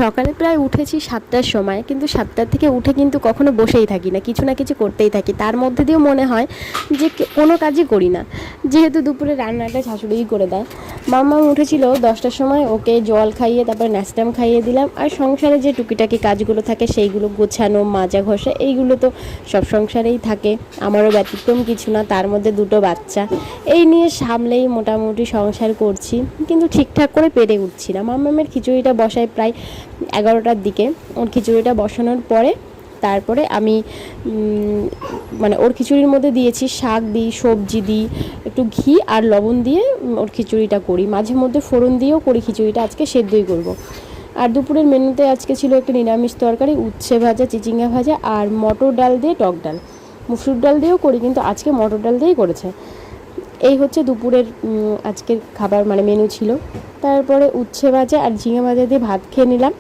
সকালে প্রায় উঠেছি 7টার সময়, কিন্তু 7টার থেকে উঠে কিন্তু কখনো বসেই থাকি না, কিছু না কিছু করতেই থাকি। তার মধ্যে দিয়েও মনে হয় যে কোনো কাজই করি না, যেহেতু দুপুরে রান্নাটা শাশুড়িই করে দেয়। মাম্মা উঠেছিল 10টার সময়, ওকে জল খাইয়ে তারপর ন্যাস্টাম খাইয়ে দিলাম। আর সংসারে যে টুকিটাকি কাজগুলো থাকে সেইগুলো গোছানো, মাজা ঘষা, এইগুলো তো সব সংসারেই থাকে, আমারও ব্যতিক্রম কিছু না। তার মধ্যে দুটো বাচ্চা, এই নিয়ে সামলেই মোটামুটি সংসার করছি, কিন্তু ঠিকঠাক করে পেরে উঠছি না। মাম্মামের খিচুড়িটা বসায় প্রায় 11টার দিকে। ওর খিচুড়িটা বসানোর পরে তারপরে আমি মানে ওর খিচুড়ির মধ্যে দিয়েছি শাক দিই, সবজি দিই, একটু ঘি আর লবণ দিয়ে ওর খিচুড়িটা করি। মাঝে মধ্যে ফোড়ন দিয়েও করি খিচুড়িটা, আজকে সেদ্ধই করব। আর দুপুরের মেনুতে আজকে ছিল একটা নিরামিষ তরকারি, উচ্ছে ভাজা, চিচিঙ্গা ভাজা আর মটর ডাল দিয়ে টক ডাল। মুসুর ডাল দিয়েও করি, কিন্তু আজকে মটর ডাল দিয়েই করেছে। এই হচ্ছে দুপুরের আজকের খাবার, মানে মেনু ছিল। তারপরে উচ্ছে ভাজা আর ঝিঙে ভাজা দিয়ে ভাত খেয়ে নিলাম।